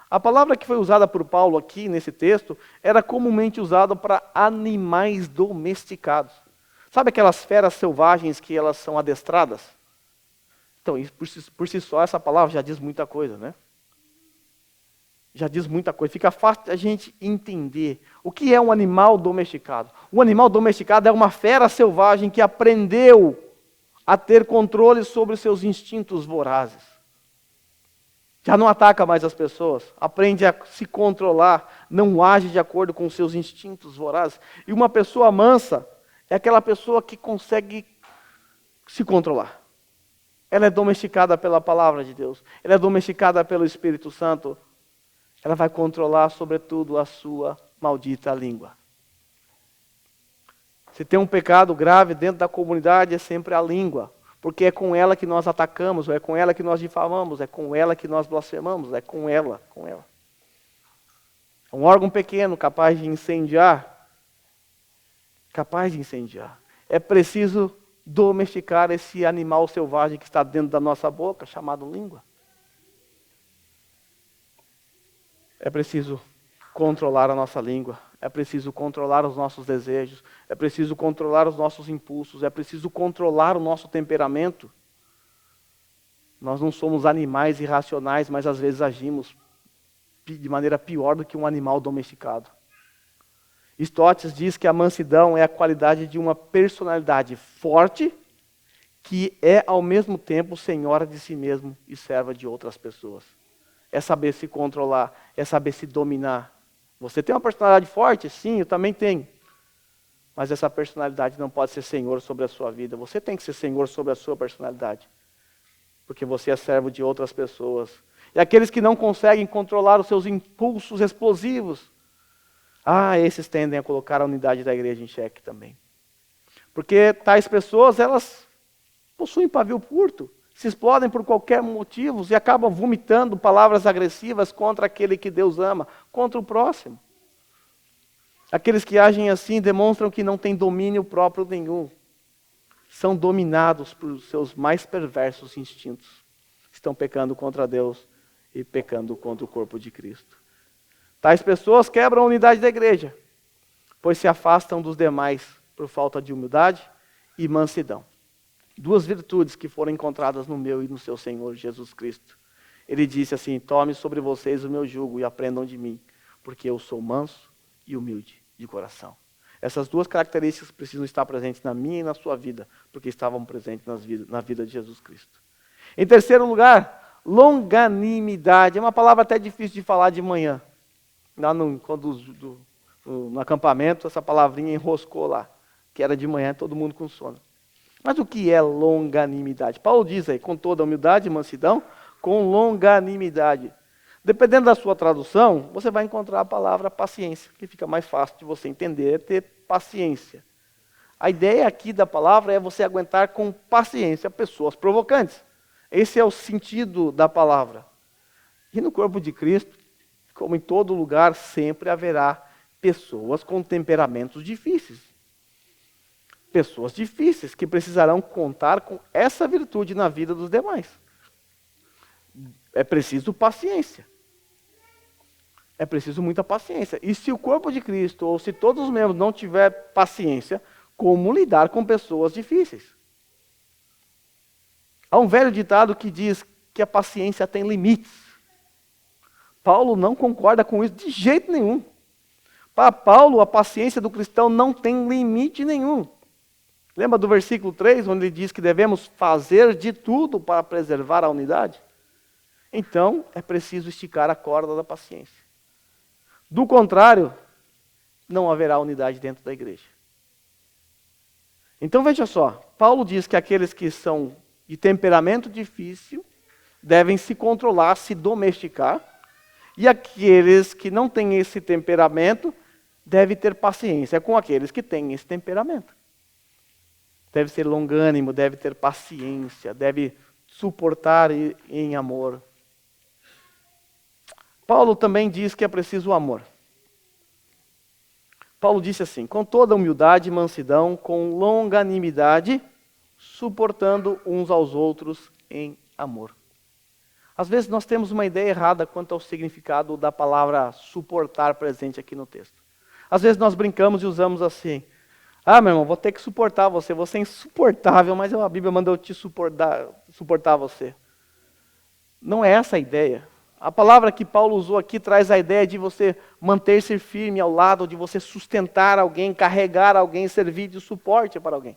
A palavra que foi usada por Paulo aqui nesse texto era comumente usada para animais domesticados. Sabe aquelas feras selvagens que elas são adestradas? Então, isso, por si só, essa palavra já diz muita coisa, né? Já diz muita coisa. Fica fácil a gente entender o que é um animal domesticado. Um animal domesticado é uma fera selvagem que aprendeu a ter controle sobre seus instintos vorazes. Já não ataca mais as pessoas, aprende a se controlar, não age de acordo com os seus instintos vorazes. E uma pessoa mansa é aquela pessoa que consegue se controlar. Ela é domesticada pela palavra de Deus, ela é domesticada pelo Espírito Santo. Ela vai controlar, sobretudo, a sua maldita língua. Se tem um pecado grave dentro da comunidade, é sempre a língua. Porque é com ela que nós atacamos, ou é com ela que nós difamamos, é com ela que nós blasfemamos, é com ela, com ela. É um órgão pequeno, capaz de incendiar. Capaz de incendiar. É preciso domesticar esse animal selvagem que está dentro da nossa boca, chamado língua. É preciso controlar a nossa língua, é preciso controlar os nossos desejos, é preciso controlar os nossos impulsos, é preciso controlar o nosso temperamento. Nós não somos animais irracionais, mas às vezes agimos de maneira pior do que um animal domesticado. Stótes diz que a mansidão é a qualidade de uma personalidade forte, que é ao mesmo tempo senhora de si mesmo e serva de outras pessoas. É saber se controlar, é saber se dominar. Você tem uma personalidade forte? Sim, eu também tenho. Mas essa personalidade não pode ser senhor sobre a sua vida. Você tem que ser senhor sobre a sua personalidade. Porque você é servo de outras pessoas. E aqueles que não conseguem controlar os seus impulsos explosivos, esses tendem a colocar a unidade da igreja em xeque também. Porque tais pessoas, elas possuem pavio curto, se explodem por qualquer motivo e acabam vomitando palavras agressivas contra aquele que Deus ama, contra o próximo. Aqueles que agem assim demonstram que não têm domínio próprio nenhum. São dominados por seus mais perversos instintos. Estão pecando contra Deus e pecando contra o corpo de Cristo. Tais pessoas quebram a unidade da igreja, pois se afastam dos demais por falta de humildade e mansidão. Duas virtudes que foram encontradas no meu e no seu Senhor Jesus Cristo. Ele disse assim: tome sobre vocês o meu jugo e aprendam de mim, porque eu sou manso e humilde de coração. Essas duas características precisam estar presentes na minha e na sua vida, porque estavam presentes na vida de Jesus Cristo. Em terceiro lugar, longanimidade. É uma palavra até difícil de falar de manhã. Lá no acampamento, essa palavrinha enroscou lá, que era de manhã, todo mundo com sono. Mas o que é longanimidade? Paulo diz aí, com toda humildade e mansidão, com longanimidade. Dependendo da sua tradução, você vai encontrar a palavra paciência, que fica mais fácil de você entender, é ter paciência. A ideia aqui da palavra é você aguentar com paciência pessoas provocantes. Esse é o sentido da palavra. E no corpo de Cristo, como em todo lugar, sempre haverá pessoas com temperamentos difíceis. Pessoas difíceis que precisarão contar com essa virtude na vida dos demais. É preciso paciência. É preciso muita paciência. E se o corpo de Cristo, ou se todos os membros não tiver paciência, como lidar com pessoas difíceis? Há um velho ditado que diz que a paciência tem limites. Paulo não concorda com isso de jeito nenhum. Para Paulo, a paciência do cristão não tem limite nenhum. Lembra do versículo 3, onde ele diz que devemos fazer de tudo para preservar a unidade? Então, é preciso esticar a corda da paciência. Do contrário, não haverá unidade dentro da igreja. Então, veja só, Paulo diz que aqueles que são de temperamento difícil devem se controlar, se domesticar, e aqueles que não têm esse temperamento devem ter paciência com aqueles que têm esse temperamento. Deve ser longânimo, deve ter paciência, deve suportar em amor. Paulo também diz que é preciso o amor. Paulo disse assim: com toda humildade e mansidão, com longanimidade, suportando uns aos outros em amor. Às vezes nós temos uma ideia errada quanto ao significado da palavra suportar presente aqui no texto. Às vezes nós brincamos e usamos assim: meu irmão, vou ter que suportar você é insuportável, mas a Bíblia manda eu te suportar você. Não é essa a ideia. A palavra que Paulo usou aqui traz a ideia de você manter-se firme ao lado, de você sustentar alguém, carregar alguém, servir de suporte para alguém.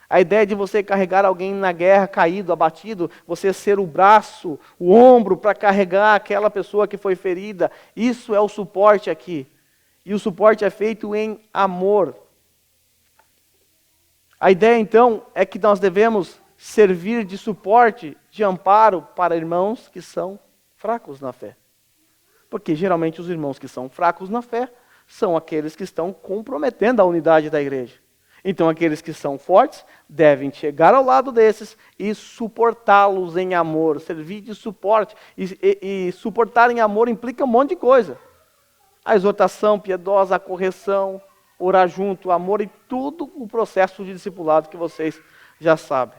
A ideia de você carregar alguém na guerra caído, abatido, você ser o braço, o ombro para carregar aquela pessoa que foi ferida, isso é o suporte aqui. E o suporte é feito em amor. A ideia então é que nós devemos servir de suporte, de amparo para irmãos que são fracos na fé. Porque geralmente os irmãos que são fracos na fé são aqueles que estão comprometendo a unidade da igreja. Então aqueles que são fortes devem chegar ao lado desses e suportá-los em amor, servir de suporte. E suportar em amor implica um monte de coisa. A exortação piedosa, a correção, orar junto, o amor e tudo o processo de discipulado que vocês já sabem.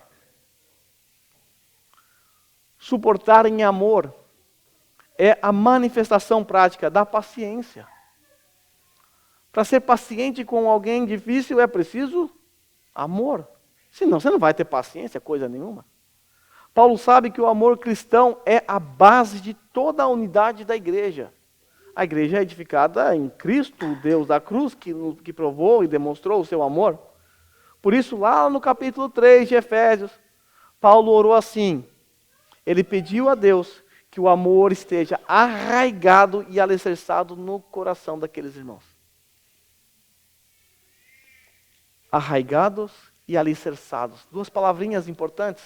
Suportar em amor é a manifestação prática da paciência. Para ser paciente com alguém difícil é preciso amor. Senão você não vai ter paciência, coisa nenhuma. Paulo sabe que o amor cristão é a base de toda a unidade da igreja. A igreja é edificada em Cristo, o Deus da cruz, que provou e demonstrou o seu amor. Por isso, lá no capítulo 3 de Efésios, Paulo orou assim. Ele pediu a Deus que o amor esteja arraigado e alicerçado no coração daqueles irmãos. Arraigados e alicerçados. Duas palavrinhas importantes.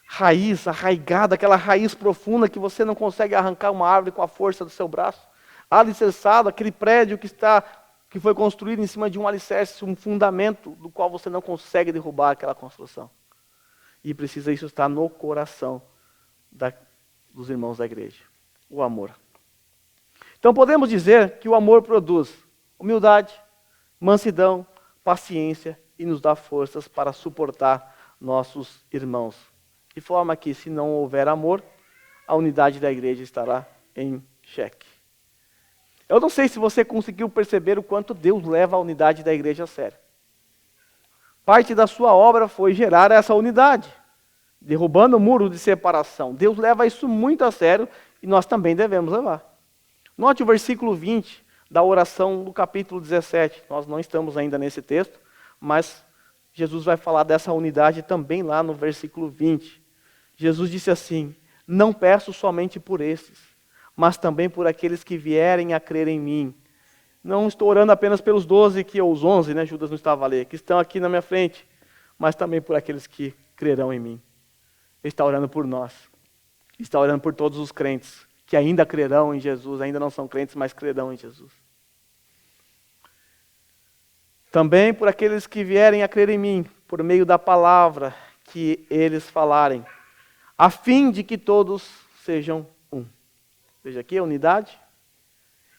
Raiz, arraigada, aquela raiz profunda que você não consegue arrancar uma árvore com a força do seu braço. Alicerçado, aquele prédio que foi construído em cima de um alicerce, um fundamento do qual você não consegue derrubar aquela construção. E precisa isso estar no coração dos irmãos da igreja. O amor. Então podemos dizer que o amor produz humildade, mansidão, paciência e nos dá forças para suportar nossos irmãos. De forma que, se não houver amor, a unidade da igreja estará em xeque. Eu não sei se você conseguiu perceber o quanto Deus leva a unidade da igreja a sério. Parte da sua obra foi gerar essa unidade, derrubando o muro de separação. Deus leva isso muito a sério e nós também devemos levar. Note o versículo 20 da oração do capítulo 17. Nós não estamos ainda nesse texto, mas Jesus vai falar dessa unidade também lá no versículo 20. Jesus disse assim: não peço somente por esses, mas também por aqueles que vierem a crer em mim. Não estou orando apenas pelos 12, ou os 11, né, Judas não estava ali, que estão aqui na minha frente, mas também por aqueles que crerão em mim. Ele está orando por nós. Ele está orando por todos os crentes que ainda crerão em Jesus, ainda não são crentes, mas crerão em Jesus. Também por aqueles que vierem a crer em mim, por meio da palavra que eles falarem, a fim de que todos sejam um. Veja aqui a unidade.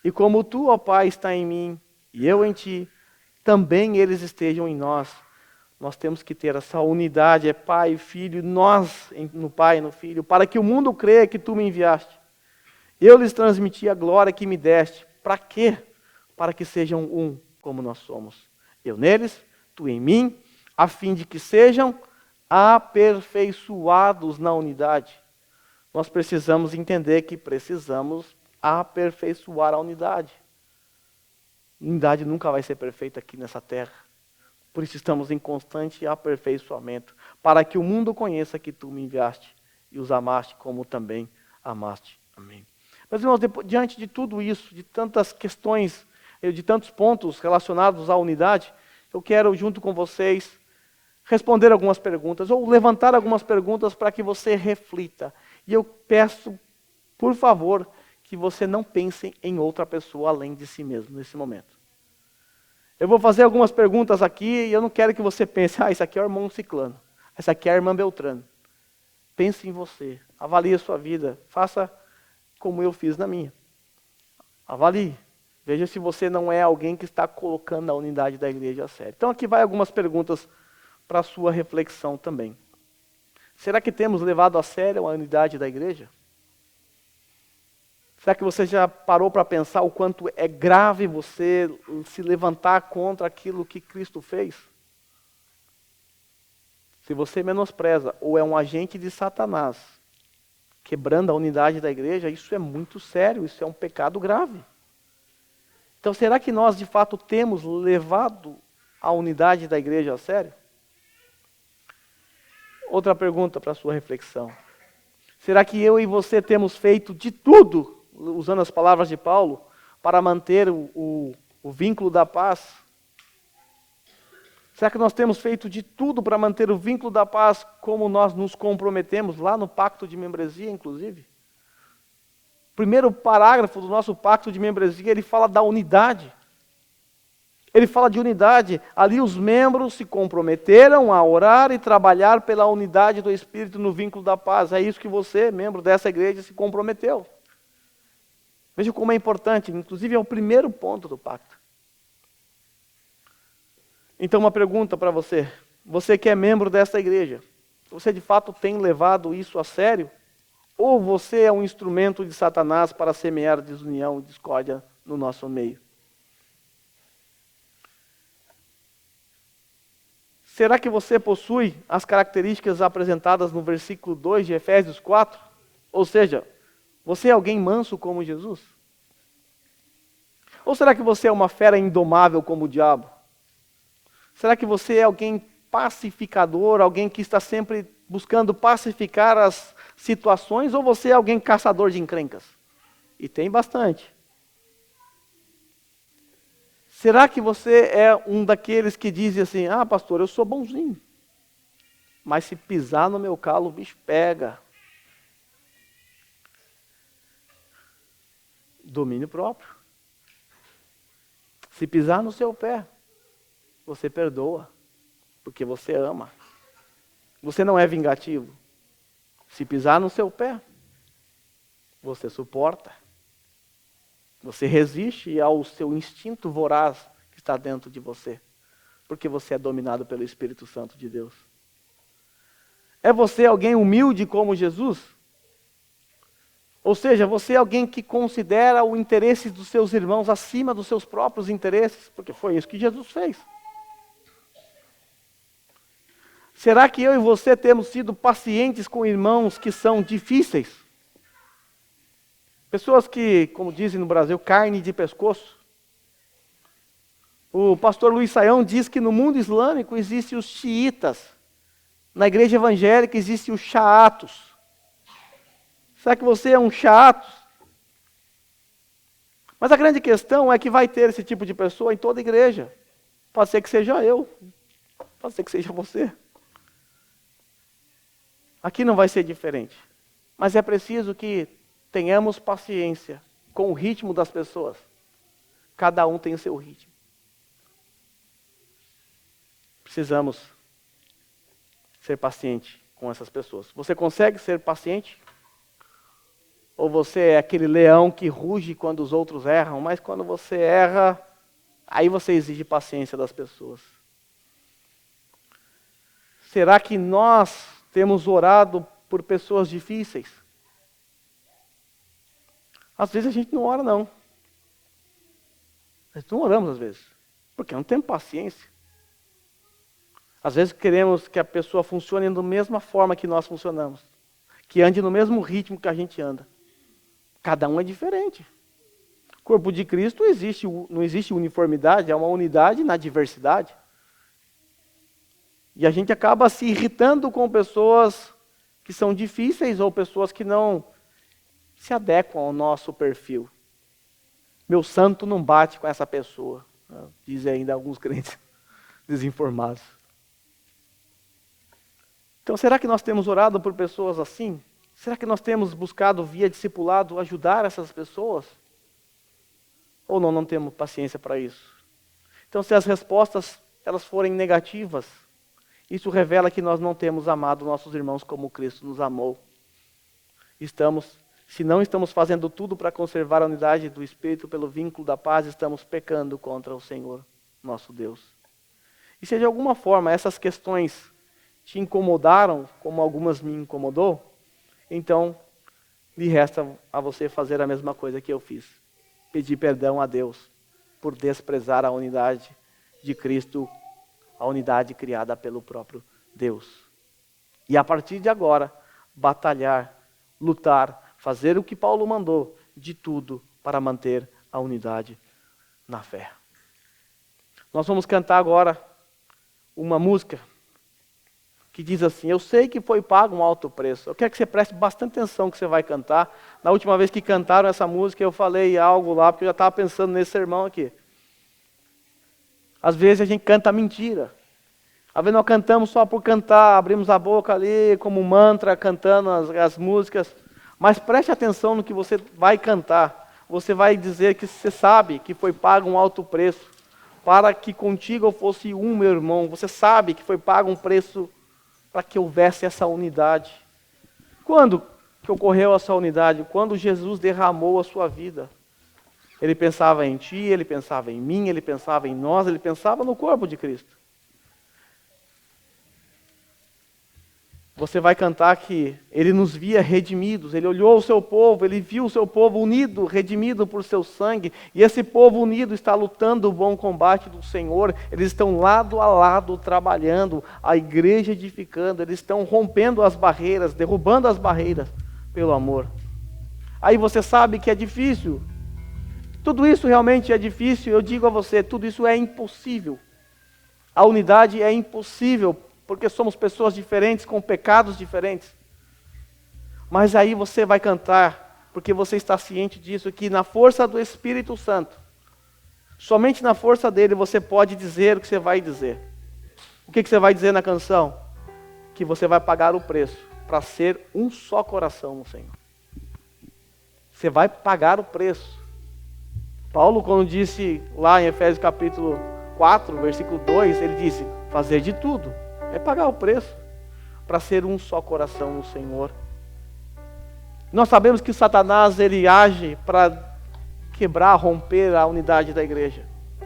E como tu, ó Pai, está em mim e eu em ti, também eles estejam em nós. Nós temos que ter essa unidade, é Pai e Filho, nós no Pai e no Filho, para que o mundo creia que tu me enviaste. Eu lhes transmiti a glória que me deste. Para quê? Para que sejam um como nós somos. Eu neles, tu em mim, a fim de que sejam aperfeiçoados na unidade. Nós precisamos entender que precisamos aperfeiçoar a unidade. A unidade nunca vai ser perfeita aqui nessa terra. Por isso estamos em constante aperfeiçoamento, para que o mundo conheça que tu me enviaste e os amaste como também amaste. Amém. Meus irmãos, diante de tudo isso, de tantas questões, de tantos pontos relacionados à unidade, eu quero, junto com vocês, responder algumas perguntas, ou levantar algumas perguntas para que você reflita. E eu peço, por favor, que você não pense em outra pessoa além de si mesmo, nesse momento. Eu vou fazer algumas perguntas aqui, e eu não quero que você pense, isso aqui é o irmão Ciclano, essa aqui é a irmã Beltrano. Pense em você, avalie a sua vida, faça como eu fiz na minha. Avalie. Veja se você não é alguém que está colocando a unidade da igreja a sério. Então aqui vai algumas perguntas para a sua reflexão também. Será que temos levado a sério a unidade da igreja? Será que você já parou para pensar o quanto é grave você se levantar contra aquilo que Cristo fez? Se você menospreza ou é um agente de Satanás, quebrando a unidade da igreja, isso é muito sério, isso é um pecado grave. Então, será que nós, de fato, temos levado a unidade da igreja a sério? Outra pergunta para a sua reflexão. Será que eu e você temos feito de tudo, usando as palavras de Paulo, para manter o vínculo da paz? Será que nós temos feito de tudo para manter o vínculo da paz como nós nos comprometemos lá no pacto de membresia, inclusive? O primeiro parágrafo do nosso pacto de membresia, ele fala da unidade. Ele fala de unidade. Ali os membros se comprometeram a orar e trabalhar pela unidade do Espírito no vínculo da paz. É isso que você, membro dessa igreja, se comprometeu. Veja como é importante, inclusive é o primeiro ponto do pacto. Então uma pergunta para você. Você que é membro dessa igreja, você de fato tem levado isso a sério? Ou você é um instrumento de Satanás para semear desunião e discórdia no nosso meio? Será que você possui as características apresentadas no versículo 2 de Efésios 4? Ou seja, você é alguém manso como Jesus? Ou será que você é uma fera indomável como o diabo? Será que você é alguém pacificador, alguém que está sempre buscando pacificar as situações, ou você é alguém caçador de encrencas? E tem bastante. Será que você é um daqueles que dizem assim, pastor, eu sou bonzinho, mas se pisar no meu calo, o bicho pega? Domínio próprio. Se pisar no seu pé, você perdoa, porque você ama. Você não é vingativo. Se pisar no seu pé, você suporta. Você resiste ao seu instinto voraz que está dentro de você, porque você é dominado pelo Espírito Santo de Deus. É você alguém humilde como Jesus? Ou seja, você é alguém que considera o interesse dos seus irmãos acima dos seus próprios interesses, porque foi isso que Jesus fez. Será que eu e você temos sido pacientes com irmãos que são difíceis? Pessoas que, como dizem no Brasil, carne de pescoço. O pastor Luiz Saião diz que no mundo islâmico existem os xiitas. Na igreja evangélica existem os xaatos. Será que você é um xaato? Mas a grande questão é que vai ter esse tipo de pessoa em toda igreja. Pode ser que seja eu. Pode ser que seja você. Aqui não vai ser diferente. Mas é preciso que tenhamos paciência com o ritmo das pessoas. Cada um tem o seu ritmo. Precisamos ser paciente com essas pessoas. Você consegue ser paciente? Ou você é aquele leão que ruge quando os outros erram, mas quando você erra, aí você exige paciência das pessoas? Será que nós temos orado por pessoas difíceis? Às vezes a gente não ora, não. Nós não oramos às vezes, porque não temos paciência. Às vezes queremos que a pessoa funcione da mesma forma que nós funcionamos, que ande no mesmo ritmo que a gente anda. Cada um é diferente. O corpo de Cristo não existe uniformidade, é uma unidade na diversidade. E a gente acaba se irritando com pessoas que são difíceis ou pessoas que não se adequam ao nosso perfil. Meu santo não bate com essa pessoa, dizem ainda alguns crentes desinformados. Então, será que nós temos orado por pessoas assim? Será que nós temos buscado via discipulado ajudar essas pessoas? Ou não temos paciência para isso? Então, se as respostas elas forem negativas, isso revela que nós não temos amado nossos irmãos como Cristo nos amou. Se não estamos fazendo tudo para conservar a unidade do Espírito pelo vínculo da paz, estamos pecando contra o Senhor, nosso Deus. E se de alguma forma essas questões te incomodaram, como algumas me incomodou, então lhe resta a você fazer a mesma coisa que eu fiz. Pedir perdão a Deus por desprezar a unidade de Cristo, a unidade criada pelo próprio Deus. E a partir de agora, batalhar, lutar, fazer o que Paulo mandou, de tudo para manter a unidade na fé. Nós vamos cantar agora uma música que diz assim: eu sei que foi pago um alto preço. Eu quero que você preste bastante atenção no que você vai cantar. Na última vez que cantaram essa música, eu falei algo lá, porque eu já estava pensando nesse sermão aqui. Às vezes a gente canta mentira. Às vezes nós cantamos só por cantar, abrimos a boca ali como um mantra, cantando as músicas. Mas preste atenção no que você vai cantar. Você vai dizer que você sabe que foi pago um alto preço, para que contigo eu fosse um, meu irmão. Você sabe que foi pago um preço para que houvesse essa unidade. Quando que ocorreu essa unidade? Quando Jesus derramou a sua vida. Ele pensava em ti, ele pensava em mim, ele pensava em nós, ele pensava no corpo de Cristo. Você vai cantar que ele nos via redimidos, ele olhou o seu povo, ele viu o seu povo unido, redimido por seu sangue, e esse povo unido está lutando o bom combate do Senhor, eles estão lado a lado trabalhando, a igreja edificando, eles estão rompendo as barreiras, derrubando as barreiras pelo amor. Aí você sabe que é difícil, tudo isso realmente é difícil, eu digo a você, tudo isso é impossível. A unidade é impossível, porque somos pessoas diferentes, com pecados diferentes. Mas aí você vai cantar, porque você está ciente disso, que na força do Espírito Santo, somente na força dele você pode dizer o que você vai dizer. O que você vai dizer na canção? Que você vai pagar o preço para ser um só coração no Senhor. Você vai pagar o preço. Paulo, quando disse lá em Efésios capítulo 4, versículo 2, ele disse, fazer de tudo. É pagar o preço para ser um só coração no Senhor. Nós sabemos que Satanás ele age para quebrar, romper a unidade da igreja.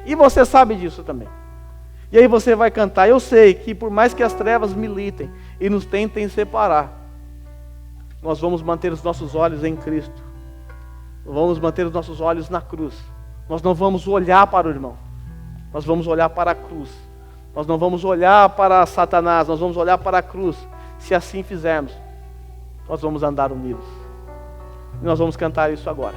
E você sabe disso também. E aí você vai cantar, eu sei que por mais que as trevas militem e nos tentem separar, nós vamos manter os nossos olhos em Cristo. Vamos manter os nossos olhos na cruz. Nós não vamos olhar para o irmão. Nós vamos olhar para a cruz. Nós não vamos olhar para Satanás, nós vamos olhar para a cruz. Se assim fizermos, nós vamos andar unidos. E nós vamos cantar isso agora.